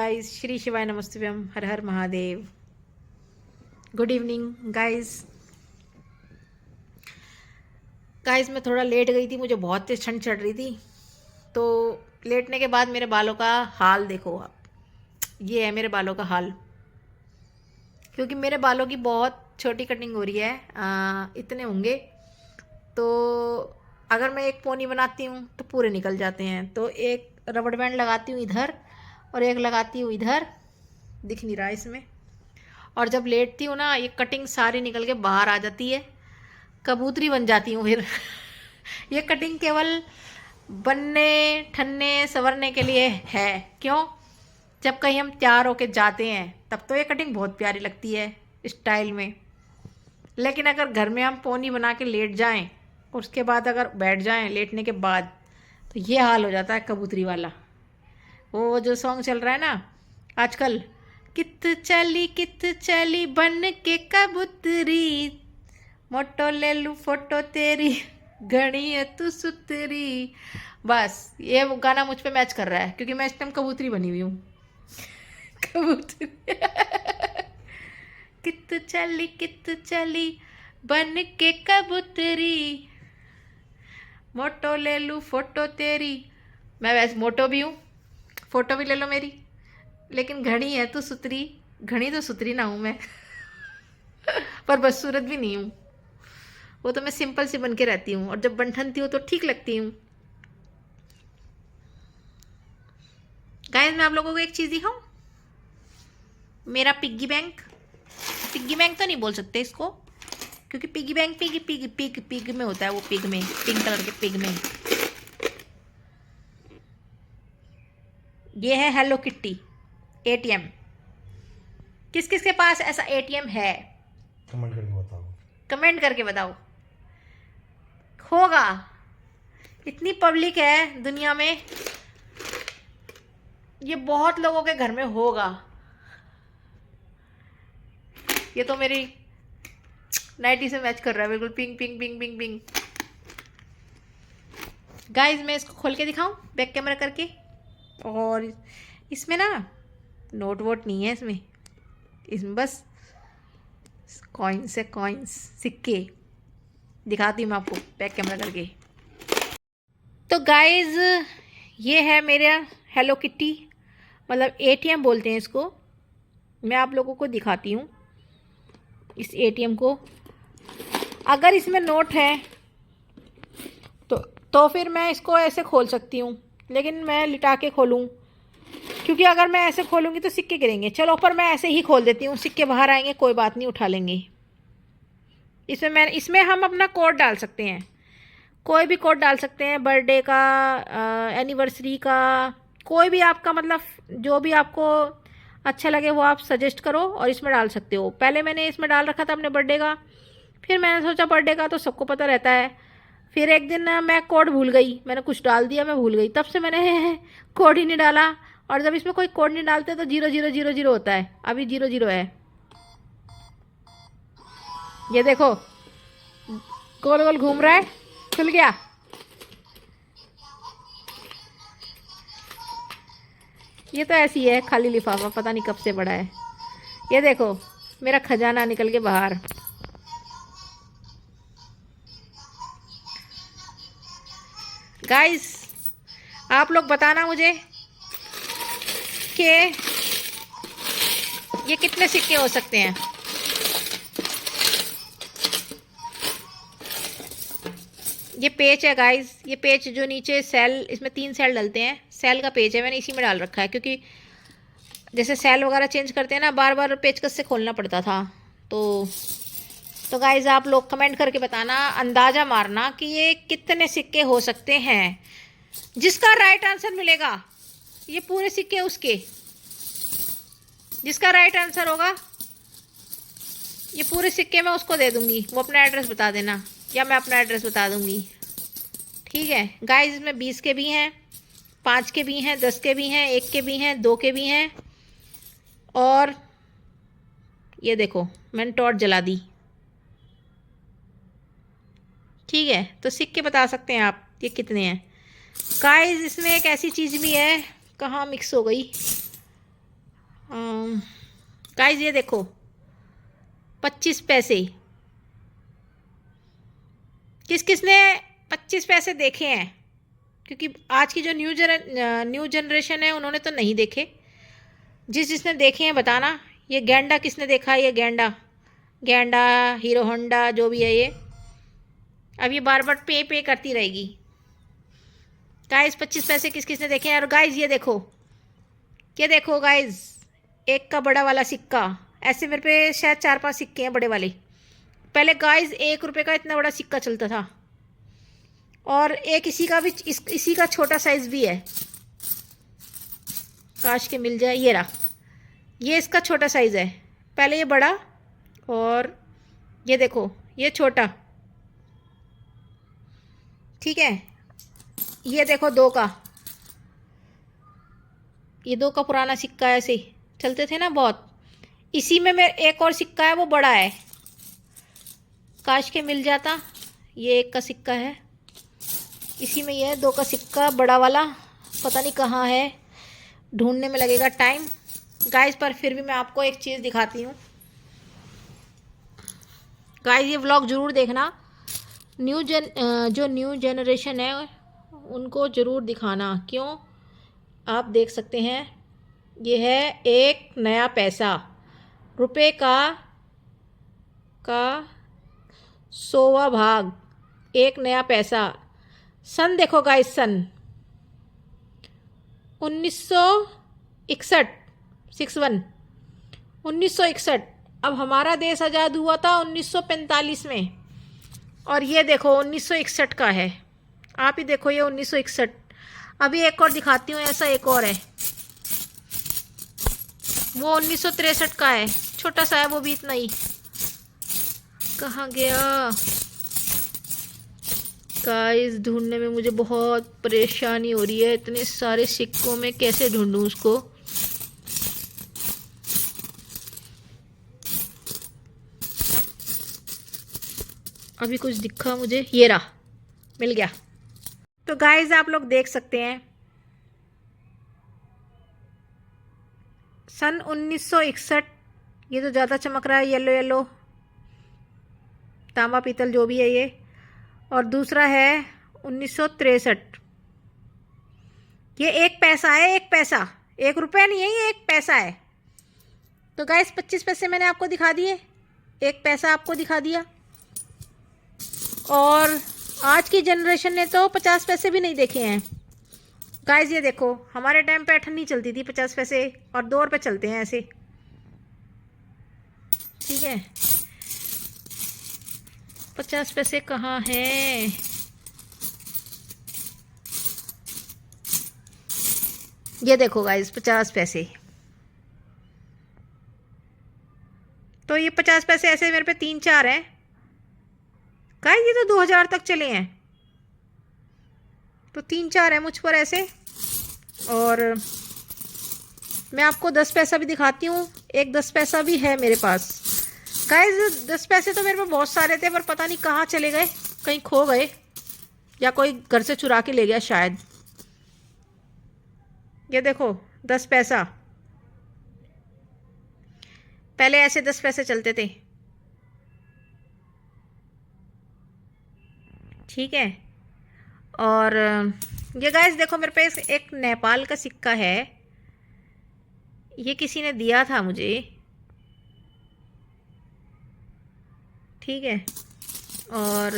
Guys, श्री शिवाय नमस्तुभ्यम, हर हर महादेव। Good evening guys. मैं थोड़ा लेट गई थी, मुझे बहुत तेज ठंड चढ़ रही थी। तो लेटने के बाद मेरे बालों का हाल देखो आप। ये है मेरे बालों का हाल, क्योंकि मेरे बालों की बहुत छोटी कटिंग हो रही है। इतने होंगे। तो अगर मैं एक पोनी बनाती हूँ तो पूरे निकल जाते हैं। तो एक रबड़ बैंड लगाती हूँ इधर और एक लगाती हूँ इधर, दिख नहीं रहा इसमें। और जब लेटती हूँ ना, ये कटिंग सारी निकल के बाहर आ जाती है, कबूतरी बन जाती हूँ फिर। ये कटिंग केवल बनने ठन्ने संवरने के लिए है। क्यों? जब कहीं हम तैयार होके जाते हैं तब तो ये कटिंग बहुत प्यारी लगती है स्टाइल में। लेकिन अगर घर में हम पोनी बना के लेट जाएं, उसके बाद अगर बैठ जाएं लेटने के बाद, तो ये हाल हो जाता है कबूतरी वाला। वो जो सॉन्ग चल रहा है ना आजकल, कित चली बन के कबूतरी, मोटो ले लू फोटो तेरी, घनी है तू सुतरी। बस ये वो गाना मुझ पे मैच कर रहा है, क्योंकि मैं इस टाइम कबूतरी बनी हुई हूँ। कबूतरी। कित चली बन के कबूतरी, मोटो ले लू फोटो तेरी। मैं वैसे मोटो भी हूँ, फोटो भी ले लो मेरी, लेकिन घड़ी है तो सुतरी। घड़ी तो सुतरी ना हूँ मैं। पर बदसूरत भी नहीं हूँ। वो तो मैं सिंपल सी बन के रहती हूँ, और जब बनठनती हूँ तो ठीक लगती हूँ। गाइस, मैं आप लोगों को एक चीज़ दिखाऊं। मेरा पिग्गी बैंक, पिग्गी बैंक तो नहीं बोल सकते इसको, क्योंकि piggy bank pig pig pig pig में होता है। वो पिग में, पिंक कलर के पिग में। ये है हेलो किट्टी एटीएम। किस किस के पास ऐसा एटीएम है? कमेंट करके बताओ। कमेंट करके बताओ। होगा, इतनी पब्लिक है दुनिया में, ये बहुत लोगों के घर में होगा। ये तो मेरी नाइटी से मैच कर रहा है बिल्कुल, pink pink pink pink pink. Guys, मैं इसको खोल के दिखाऊं बैक कैमरा करके। और इसमें ना नोट वोट नहीं है, इसमें बस कॉइन्स है, कॉइन्स, सिक्के। दिखाती हूँ मैं आपको बैक कैमरा करके। तो गाइस, ये है मेरा हेलो किट्टी, मतलब एटीएम बोलते हैं इसको। मैं आप लोगों को दिखाती हूँ इस एटीएम को। अगर इसमें नोट है तो फिर मैं इसको ऐसे खोल सकती हूँ, लेकिन मैं लिटा के खोलूँ, क्योंकि अगर मैं ऐसे खोलूँगी तो सिक्के गिरेंगे। चलो, पर मैं ऐसे ही खोल देती हूँ, सिक्के बाहर आएंगे, कोई बात नहीं, उठा लेंगे। इसमें हम अपना कोड डाल सकते हैं, कोई भी कोड डाल सकते हैं, बर्थडे का, एनिवर्सरी का, कोई भी आपका, मतलब जो भी आपको अच्छा लगे वो आप सजेस्ट करो और इसमें डाल सकते हो। पहले मैंने इसमें डाल रखा था अपने बर्थडे का, फिर मैंने सोचा बर्थडे का तो सबको पता रहता है। फिर एक दिन मैं कोड भूल गई, मैंने कुछ डाल दिया, मैं भूल गई, तब से मैंने कोड ही नहीं डाला। और जब इसमें कोई कोड नहीं डालते तो 0000 होता है। अभी 00 है। ये देखो, गोल गोल घूम रहा है, खुल गया। ये तो ऐसी है खाली लिफाफा, पता नहीं कब से बड़ा है। ये देखो, मेरा खजाना निकल के बाहर। गाइस, आप लोग बताना मुझे कि ये कितने सिक्के हो सकते हैं। ये पेच है गाइस, ये पेच जो नीचे सेल, इसमें 3 सेल डलते हैं, सेल का पेच है, मैंने इसी में डाल रखा है, क्योंकि जैसे सेल वगैरह चेंज करते हैं ना, बार बार पेचकस से खोलना पड़ता था। तो गाइस, आप लोग कमेंट करके बताना, अंदाज़ा मारना कि ये कितने सिक्के हो सकते हैं। जिसका राइट आंसर मिलेगा, ये पूरे सिक्के उसके, जिसका राइट आंसर होगा ये पूरे सिक्के मैं उसको दे दूंगी। वो अपना एड्रेस बता देना, या मैं अपना एड्रेस बता दूंगी। ठीक है गाइस, इसमें 20 के भी हैं, 5 के भी हैं, 10 के भी हैं, 1 के भी हैं, 2 के भी हैं। और ये देखो, मैंने टॉर्च जला दी। ठीक है, तो सिक्के बता सकते हैं आप ये कितने हैं। गाइस, इसमें एक ऐसी चीज़ भी है, कहाँ मिक्स हो गई, गाइस ये देखो 25 पैसे। किस किसने 25 पैसे देखे हैं? क्योंकि आज की जो न्यू जनरेशन है उन्होंने तो नहीं देखे। जिसने देखे हैं बताना। ये गैंडा किसने देखा है? ये गैंडा गैंडा हीरो होंडा जो भी है ये, अब ये बार बार पे करती रहेगी। गाइस 25 पैसे किस किसने देखे हैं? और गाइस ये देखो गाइस, एक का बड़ा वाला सिक्का। ऐसे मेरे पे शायद 4-5 सिक्के हैं बड़े वाले। पहले गाइस 1 रुपये का इतना बड़ा सिक्का चलता था, और एक इसी का भी इसी का छोटा साइज भी है। काश के मिल जाए। ये रहा, ये इसका छोटा साइज है। पहले ये बड़ा, और ये देखो ये छोटा। ठीक है, ये देखो 2 का, ये 2 का पुराना सिक्का है। ऐसे चलते थे ना बहुत। इसी में मेरे एक और सिक्का है, वो बड़ा है। काश के मिल जाता। ये 1 का सिक्का है, इसी में ये है 2 का सिक्का बड़ा वाला। पता नहीं कहाँ है, ढूंढने में लगेगा टाइम गाइस। पर फिर भी मैं आपको एक चीज़ दिखाती हूँ गाइस, ये व्लॉग ज़रूर देखना। जो न्यू जनरेशन है उनको ज़रूर दिखाना। क्यों? आप देख सकते हैं, ये है एक नया पैसा, रुपए का 100वां भाग, एक नया पैसा। सन देखो गाइस, सन 1961, 1961। अब हमारा देश आज़ाद हुआ था 1945 में, और ये देखो 1961 का है। आप ही देखो ये 1961। अभी एक और दिखाती हूँ, ऐसा एक और है, वो 1963 का है। छोटा सा है वो भी, इतना ही। कहाँ गया गाइस? ढूंढने में मुझे बहुत परेशानी हो रही है। इतने सारे सिक्कों में कैसे ढूंढूं उसको? अभी कुछ दिखा मुझे, ये रहा, मिल गया। तो गाइस आप लोग देख सकते हैं, सन 1961। ये तो ज़्यादा चमक रहा है, येलो येलो, तांबा पीतल जो भी है ये। और दूसरा है 1963। ये 1 पैसा है, 1 पैसा, 1 रुपया नहीं है, ये 1 पैसा है। तो गाइस 25 पैसे मैंने आपको दिखा दिए, 1 पैसा आपको दिखा दिया। और आज की जनरेशन ने तो 50 पैसे भी नहीं देखे हैं गाइस। ये देखो, हमारे टाइम पे अठन्नी चलती थी 50 पैसे, और 2 रुपये चलते हैं ऐसे। ठीक है, 50 पैसे कहाँ हैं? ये देखो गाइस 50 पैसे। तो ये 50 पैसे ऐसे मेरे पे 3-4 हैं गाइस। ये तो 2000 तक चले हैं, तो 3-4 है मुझ पर ऐसे। और मैं आपको 10 पैसा भी दिखाती हूँ। एक 10 पैसा भी है मेरे पास गाइस। 10 पैसे तो मेरे पास बहुत सारे थे, पर पता नहीं कहाँ चले गए, कहीं खो गए, या कोई घर से चुरा के ले गया शायद। ये देखो 10 पैसा, पहले ऐसे 10 पैसे चलते थे। ठीक है, और ये गाइस देखो मेरे पास एक नेपाल का सिक्का है। ये किसी ने दिया था मुझे। ठीक है, और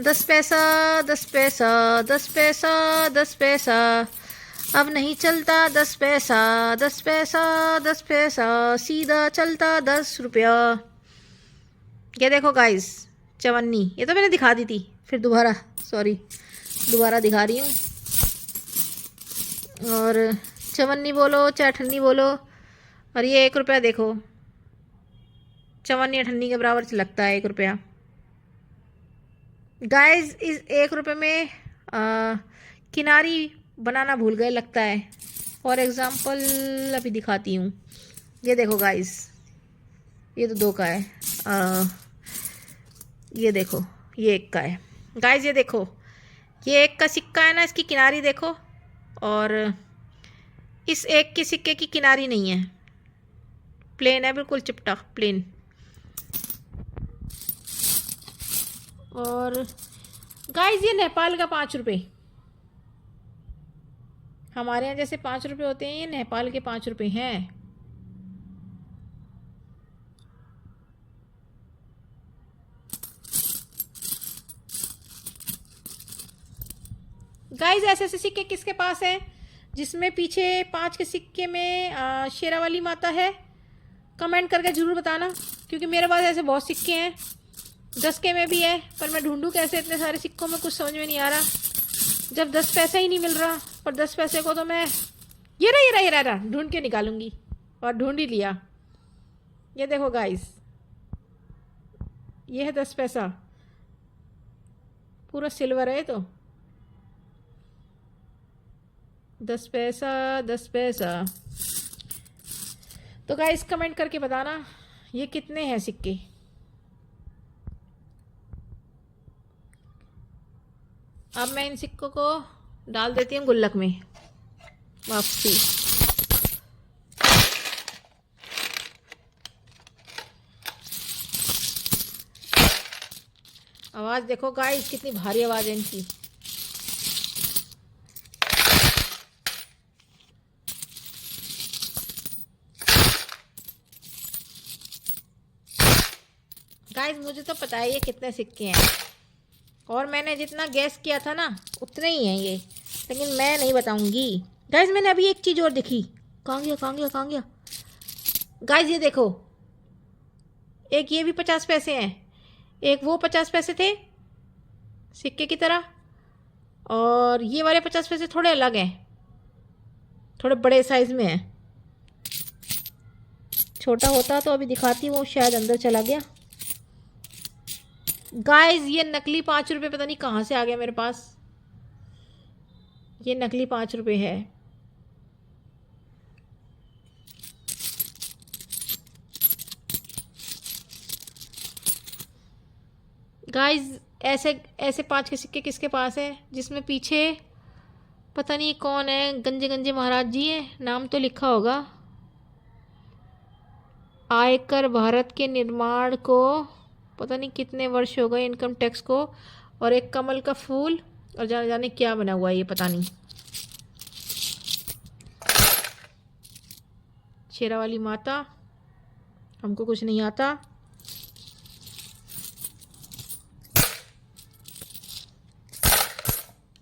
10 पैसा, 10 पैसा, 10 पैसा, 10 पैसा, अब नहीं चलता 10 पैसा, 10 पैसा, 10 पैसा, सीधा चलता 10 रुपया। ये देखो गाइस, चवन्नी, ये तो मैंने दिखा दी थी, फिर दोबारा दोबारा दिखा रही हूँ। और चवन्नी बोलो चाहे अठन्नी बोलो। और ये 1 रुपया देखो, चवन्नी अठन्नी के बराबर लगता है 1 रुपया गाइस। इस 1 रुपये में किनारी बनाना भूल गए लगता है। फॉर एग्ज़ाम्पल अभी दिखाती हूँ। ये देखो गाइस, ये तो 2 का है। ये देखो, ये 1 का है गाइस। ये देखो, ये 1 का सिक्का है ना, इसकी किनारी देखो। और इस एक के सिक्के की किनारी नहीं है, प्लेन है, बिल्कुल चिपटा प्लेन। और गाइस ये नेपाल का 5 रुपये, हमारे यहाँ जैसे 5 रुपये होते हैं, ये नेपाल के 5 रुपये हैं। गाइस ऐसे ऐसे सिक्के किसके पास है जिसमें पीछे 5 के सिक्के में शेरा वाली माता है? कमेंट करके ज़रूर बताना, क्योंकि मेरे पास ऐसे बहुत सिक्के हैं। 10 के में भी है, पर मैं ढूंढूं कैसे इतने सारे सिक्कों में, कुछ समझ में नहीं आ रहा। जब 10 पैसा ही नहीं मिल रहा, पर 10 पैसे को तो मैं ये रहा ढूंढ के निकालूंगी। और ढूंढ ही लिया। ये देखो गाइस, ये है 10 पैसा, पूरा सिल्वर है तो। 10 पैसा 10 पैसा। तो गाइस कमेंट करके बताना ये कितने हैं सिक्के। अब मैं इन सिक्कों को डाल देती हूँ गुल्लक में वापसी। आवाज़ देखो गाइस, कितनी भारी आवाज़ है इनकी। गाइस मुझे तो पता है ये कितने सिक्के हैं, और मैंने जितना गैस किया था ना उतने ही हैं ये, लेकिन मैं नहीं बताऊंगी। गाइस मैंने अभी एक चीज़ और देखी। कहाँ गया? गाइस ये देखो, एक ये भी 50 पैसे हैं, एक वो 50 पैसे थे सिक्के की तरह, और ये वाले 50 पैसे थोड़े अलग हैं, थोड़े बड़े साइज़ में हैं। छोटा होता तो अभी दिखाती हूँ, शायद अंदर चला गया। गाइस ये नकली 5 रुपये पता नहीं कहाँ से आ गया मेरे पास। ये नकली 5 रुपये है। गाइस ऐसे ऐसे 5 के सिक्के किसके पास है जिसमें पीछे पता नहीं कौन है, गंजे गंजे महाराज जी है, नाम तो लिखा होगा। आयकर भारत के निर्माण को पता नहीं कितने वर्ष हो गए, इनकम टैक्स को, और एक कमल का फूल, और जाने जाने क्या बना हुआ है ये पता नहीं। शेरा वाली माता, हमको कुछ नहीं आता।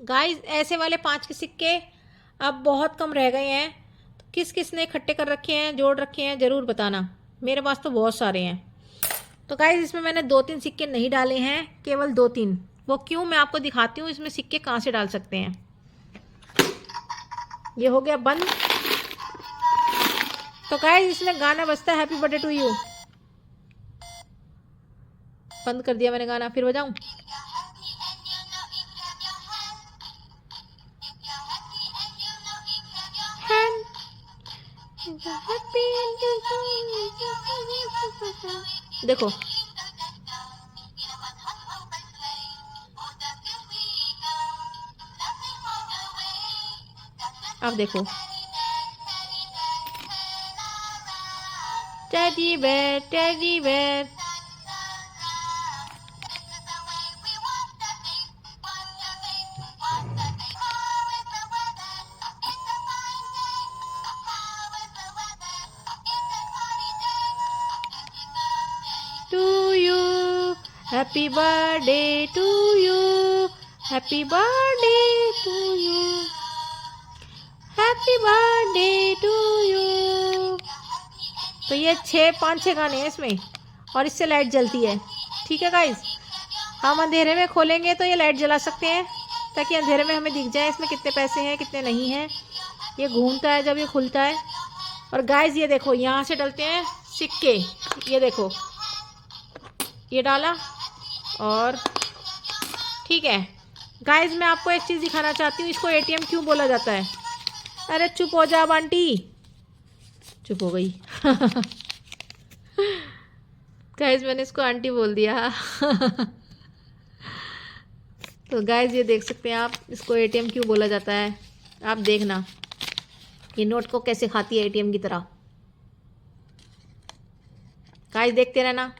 गाइस ऐसे वाले 5 के सिक्के अब बहुत कम रह गए हैं, तो किस किस ने इकट्ठे कर रखे हैं, जोड़ रखे हैं, ज़रूर बताना। मेरे पास तो बहुत सारे हैं। तो गाइस इसमें मैंने 2-3 सिक्के नहीं डाले हैं, केवल 2-3। वो क्यों, मैं आपको दिखाती हूँ इसमें सिक्के कहाँ से डाल सकते हैं। ये हो गया बंद। तो गाइस इसमें गाना बजता है, हैप्पी बर्थडे टू यू। बंद कर दिया मैंने गाना, फिर बजाऊं? देखो अब देखो, teddy bear teddy bear. To you happy birthday to you, happy birthday to you, happy birthday to you. तो ये 5-6 गाने हैं इसमें, और इससे लाइट जलती है। ठीक है गाइस, हम अंधेरे में खोलेंगे तो ये लाइट जला सकते हैं, ताकि अंधेरे में हमें दिख जाए इसमें कितने पैसे हैं कितने नहीं हैं। ये घूमता है जब ये खुलता है। और गाइस ये देखो, यहाँ से डलते हैं सिक्के। ये देखो, ये डाला, और ठीक है गाइस मैं आपको एक चीज़ दिखाना चाहती हूँ। इसको एटीएम क्यों बोला जाता है? अरे चुप हो जा आंटी, चुप हो गई। गाइस मैंने इसको आंटी बोल दिया। तो गाइस ये देख सकते हैं आप, इसको एटीएम क्यों बोला जाता है, आप देखना। ये नोट को कैसे खाती है एटीएम की तरह। गाइस देखते रहना।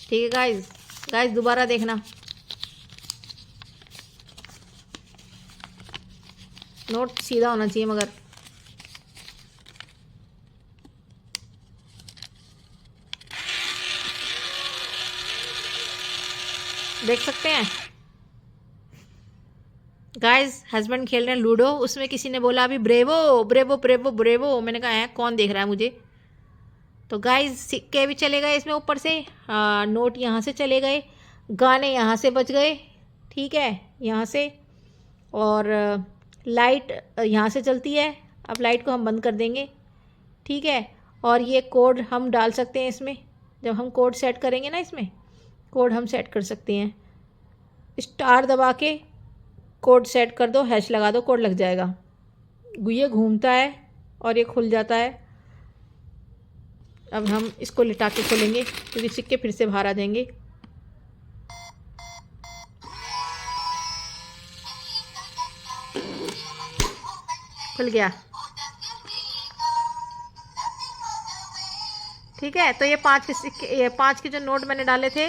ठीक है गाइस, गाइस दोबारा देखना। नोट सीधा होना चाहिए मगर। देख सकते हैं गाइस, हस्बैंड खेल रहे हैं लूडो। उसमें किसी ने बोला अभी ब्रेवो ब्रेवो ब्रेवो ब्रेवो, मैंने कहा है कौन देख रहा है मुझे। तो गाइस सिक्के भी चले गए इसमें ऊपर से, नोट यहाँ से चले गए, गाने यहाँ से बच गए, ठीक है यहाँ से, और लाइट यहाँ से चलती है। अब लाइट को हम बंद कर देंगे, ठीक है। और ये कोड हम डाल सकते हैं इसमें, जब हम कोड सेट करेंगे ना, इसमें कोड हम सेट कर सकते हैं। स्टार दबा के कोड सेट कर दो, हैश लगा दो, कोड लग जाएगा। ये घूमता है और ये खुल जाता है। अब हम इसको लिटा के खोलेंगे क्योंकि सिक्के फिर से बाहर आ जाएंगे। खुल गया, ठीक है। तो ये 5 के सिक्के, ये 5 के जो नोट मैंने डाले थे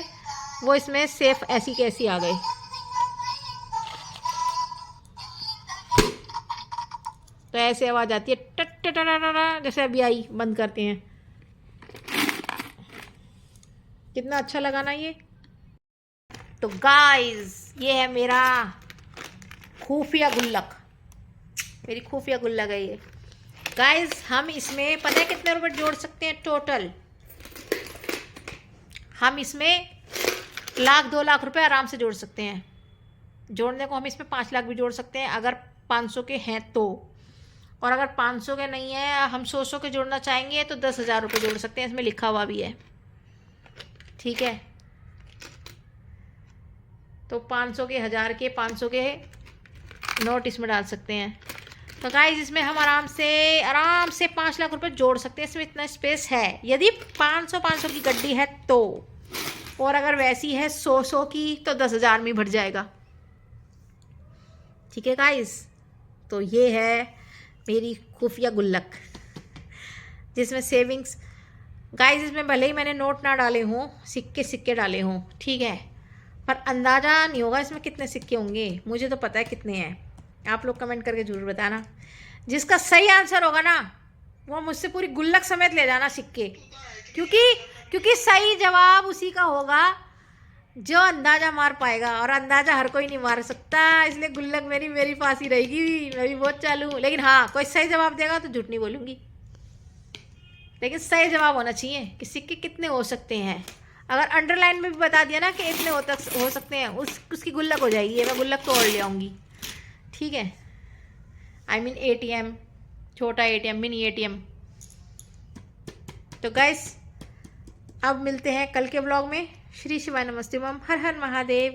वो इसमें सेफ ऐसी के ऐसी आ गए। तो ऐसे आवाज आती है टट टट टट, जैसे अभी आई। बंद करते हैं। कितना अच्छा लगा ना ये। तो गाइस ये है मेरा खुफिया गुल्लक, मेरी खुफिया गुल्लक है ये। गाइस हम इसमें पता है कितने रुपए जोड़ सकते हैं टोटल। हम इसमें 1,00,000 2 लाख रुपए आराम से जोड़ सकते हैं। जोड़ने को हम इसमें 5 लाख भी जोड़ सकते हैं अगर 500 के हैं तो। और अगर 500 के नहीं है, हम 100 के जोड़ना चाहेंगे तो 10,000 रुपये जोड़ सकते हैं। इसमें लिखा हुआ भी है, ठीक है। तो 500 के, 1000 के, 500 के नोट इसमें डाल सकते हैं। तो गाइस इसमें हम आराम से 5 लाख रुपए जोड़ सकते हैं। इसमें इतना स्पेस है यदि 500 की गड्डी है तो। और अगर वैसी है 100 की तो 10,000 में भर जाएगा, ठीक है गाइस। तो ये है मेरी खुफिया गुल्लक जिसमें सेविंग्स। गाइस इसमें भले ही मैंने नोट ना डाले हों, सिक्के डाले हों, ठीक है, पर अंदाज़ा नहीं होगा इसमें कितने सिक्के होंगे। मुझे तो पता है कितने हैं। आप लोग कमेंट करके ज़रूर बताना। जिसका सही आंसर होगा ना वो मुझसे पूरी गुल्लक समेत ले जाना सिक्के, क्योंकि सही जवाब उसी का होगा जो अंदाज़ा मार पाएगा, और अंदाज़ा हर कोई नहीं मार सकता। इसलिए गुल्लक मेरी पास ही रहेगी। मैं भी बहुत चालू हूँ, लेकिन हाँ कोई सही जवाब देगा तो झूठ नहीं बोलूँगी। लेकिन सही जवाब होना चाहिए कि सिक्के कितने हो सकते हैं। अगर अंडरलाइन में भी बता दिया ना कि इतने हो सकते हैं, उसकी गुल्लक हो जाएगी। मैं गुल्लक तो और ले आऊँगी, ठीक है। आई मीन ATM, छोटा ATM, मिनी ATM। तो गाइस अब मिलते हैं कल के ब्लॉग में। श्री शिवाय नमस्ते मम, हर हर महादेव।